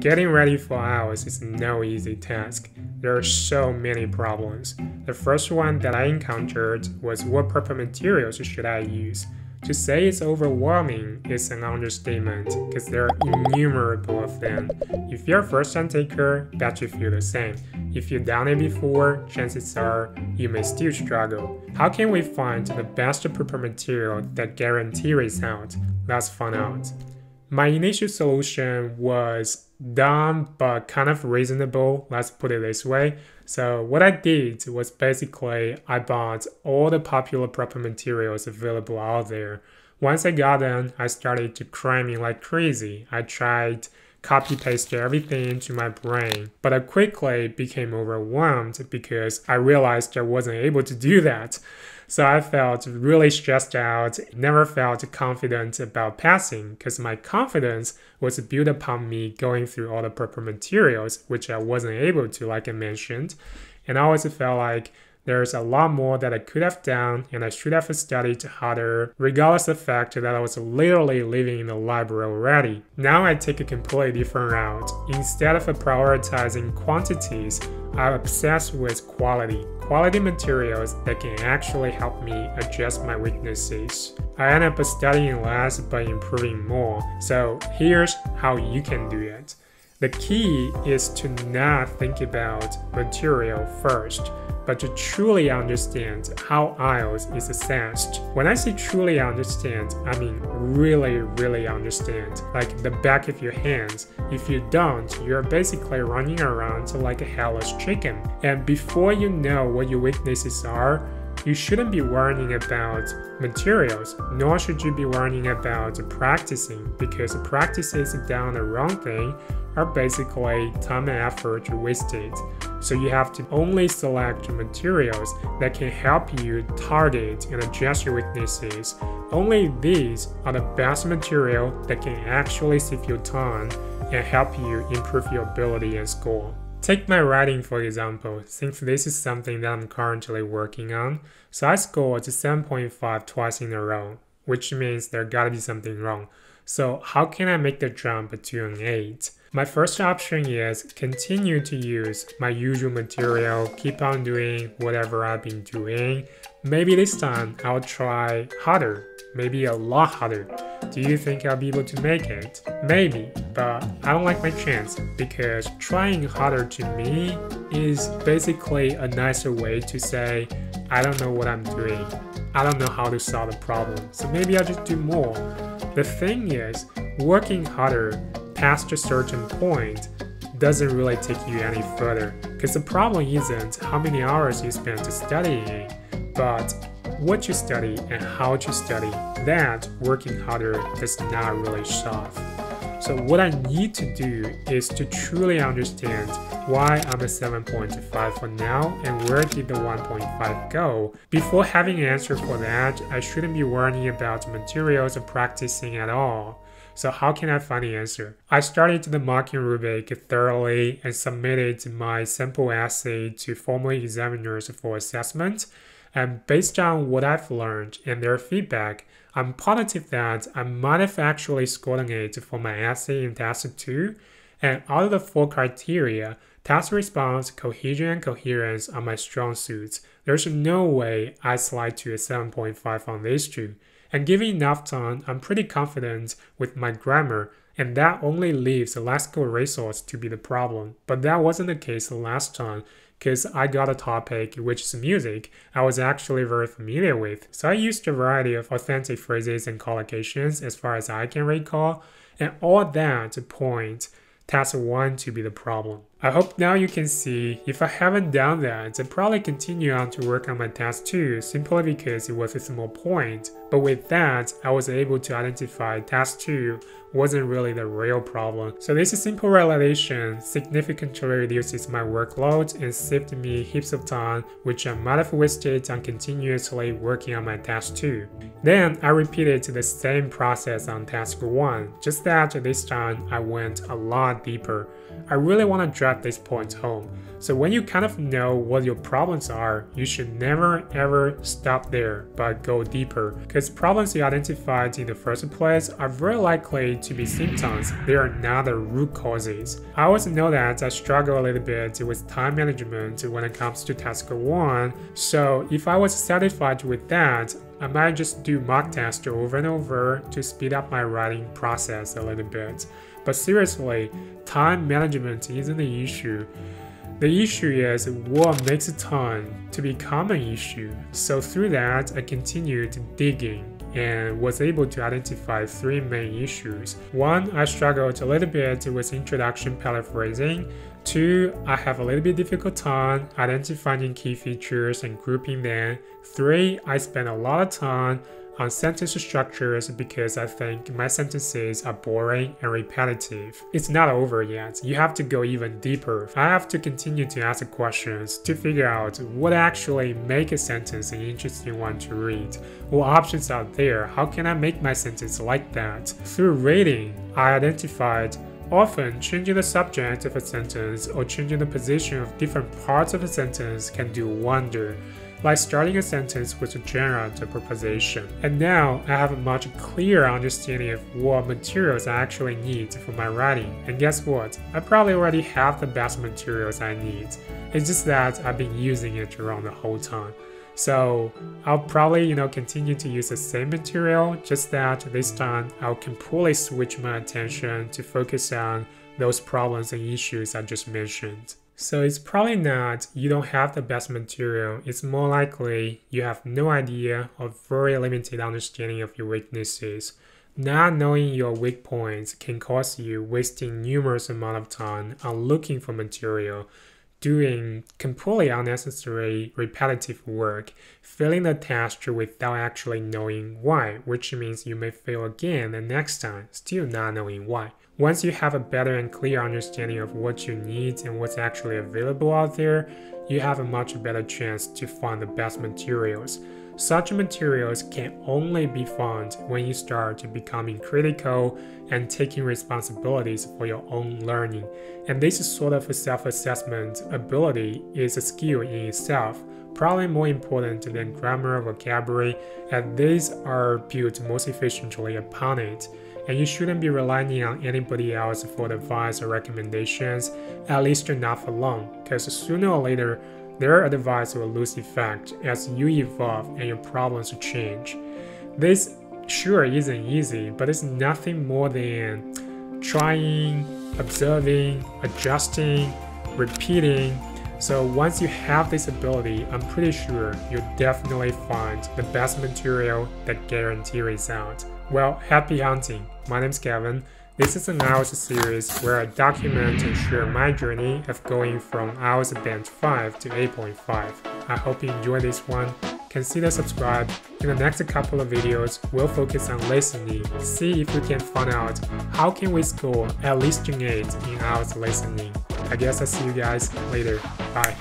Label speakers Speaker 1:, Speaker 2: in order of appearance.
Speaker 1: Getting ready for IELTS is no easy task. There are so many problems. The first one that I encountered was what proper materials should I use? To say it's overwhelming is an understatement because there are innumerable of them. If you're a first-time taker, bet you feel the same. If you've done it before, chances are you may still struggle. How can we find the best proper material that guarantees result? Let's find out. My initial solution was dumb but kind of reasonable, let's put it this way. So what I did was basically I bought all the popular proper materials available out there. Once I got them, I started to cramming like crazy. I tried copy-paste everything into my brain, but I quickly became overwhelmed because I realized I wasn't able to do that. So I felt really stressed out, never felt confident about passing because my confidence was built upon me going through all the proper materials, which I wasn't able to, like I mentioned. And I always felt like there's a lot more that I could have done and I should have studied harder, regardless of the fact that I was literally living in the library already. Now I take a completely different route. Instead of prioritizing quantities, I'm obsessed with quality. Quality materials that can actually help me adjust my weaknesses. I end up studying less but improving more. So here's how you can do it. The key is to not think about material first, but to truly understand how IELTS is assessed. When I say truly understand, I mean really understand, like the back of your hands. If you don't, you're basically running around like a headless chicken. And before you know what your weaknesses are, you shouldn't be worrying about materials, nor should you be worrying about practicing, because practices down the wrong thing are basically time and effort wasted. So you have to only select materials that can help you target and adjust your weaknesses. Only these are the best material that can actually save your time and help you improve your ability and score. Take my writing for example, since this is something that I'm currently working on. So I scored 7.5 twice in a row, which means there gotta be something wrong. So how can I make the jump to an 8? My first option is continue to use my usual material, keep on doing whatever I've been doing. Maybe this time I'll try harder, maybe a lot harder. Do you think I'll be able to make it? Maybe, but I don't like my chance because trying harder to me is basically a nicer way to say, I don't know what I'm doing. I don't know how to solve the problem, so maybe I'll just do more. The thing is, working harder past a certain point doesn't really take you any further, because the problem isn't how many hours you spend studying, but what you study and how to study. That working harder does not really solve. So what I need to do is to truly understand why I'm a 7.5 for now and where did the 1.5 go. Before having an answer for that, I shouldn't be worrying about materials or practicing at all. So how can I find the answer? I started the marking rubric thoroughly and submitted my sample essay to formal examiners for assessment. And based on what I've learned and their feedback, I'm positive that I might have actually scored an 8 for my essay in Task 2. And out of the 4 criteria, task response, cohesion, and coherence are my strong suits. There's no way I slide to a 7.5 on these two. And given enough time, I'm pretty confident with my grammar, and that only leaves the lexical resource to be the problem. But that wasn't the case the last time, because I got a topic, which is music, I was actually very familiar with. So I used a variety of authentic phrases and collocations as far as I can recall, and all that to point Task 1 to be the problem. I hope now you can see if I haven't done that, I'd probably continue on to work on my Task 2 simply because it was a small point. But with that, I was able to identify Task 2 wasn't really the real problem. So this simple realization significantly reduces my workload and saved me heaps of time, which I might have wasted on continuously working on my Task 2. Then I repeated the same process on Task 1, just that this time I went a lot deeper. I really want to drive this point home. So when you kind of know what your problems are, you should never ever stop there, but go deeper. Because problems you identified in the first place are very likely to be symptoms. They are not the root causes. I also know that I struggle a little bit with time management when it comes to task 1. So if I was satisfied with that, I might just do mock tests over and over to speed up my writing process a little bit. But seriously, time management isn't the issue. The issue is what makes time to become an issue. So through that, I continued digging and was able to identify 3 main issues. 1, I struggled a little bit with introduction paraphrasing. 2, I have a little bit difficult time identifying key features and grouping them. 3, I spend a lot of time on sentence structures because I think my sentences are boring and repetitive. It's not over yet. You have to go even deeper. I have to continue to ask questions to figure out what actually makes a sentence an interesting one to read. What options are there? How can I make my sentence like that? Through reading, I identified often changing the subject of a sentence or changing the position of different parts of a sentence can do wonder. Like starting a sentence with a gerund or preposition. And now I have a much clearer understanding of what materials I actually need for my writing. And guess what? I probably already have the best materials I need. It's just that I've been using it around the whole time. So I'll probably, continue to use the same material, just that this time I'll completely switch my attention to focus on those problems and issues I just mentioned. So it's probably not you don't have the best material, it's more likely you have no idea or very limited understanding of your weaknesses. Not knowing your weak points can cause you wasting numerous amount of time on looking for material, doing completely unnecessary repetitive work, failing the test without actually knowing why, which means you may fail again the next time, still not knowing why. Once you have a better and clear understanding of what you need and what's actually available out there, you have a much better chance to find the best materials. Such materials can only be found when you start becoming critical and taking responsibilities for your own learning. And this sort of self-assessment ability is a skill in itself, probably more important than grammar or vocabulary, and these are built most efficiently upon it. And you shouldn't be relying on anybody else for advice or recommendations, at least not for long, because sooner or later, their advice will lose effect as you evolve and your problems change. This sure isn't easy, but it's nothing more than trying, observing, adjusting, repeating. So once you have this ability, I'm pretty sure you'll definitely find the best material that guarantees results. Well, happy hunting! My name's Kevin. This is an IELTS series where I document and share my journey of going from IELTS Band 5 to 8.5. I hope you enjoy this one. Consider subscribe. In the next couple of videos, we'll focus on listening, see if we can find out how can we score at least an 8 in IELTS listening. I guess I'll see you guys later. Bye.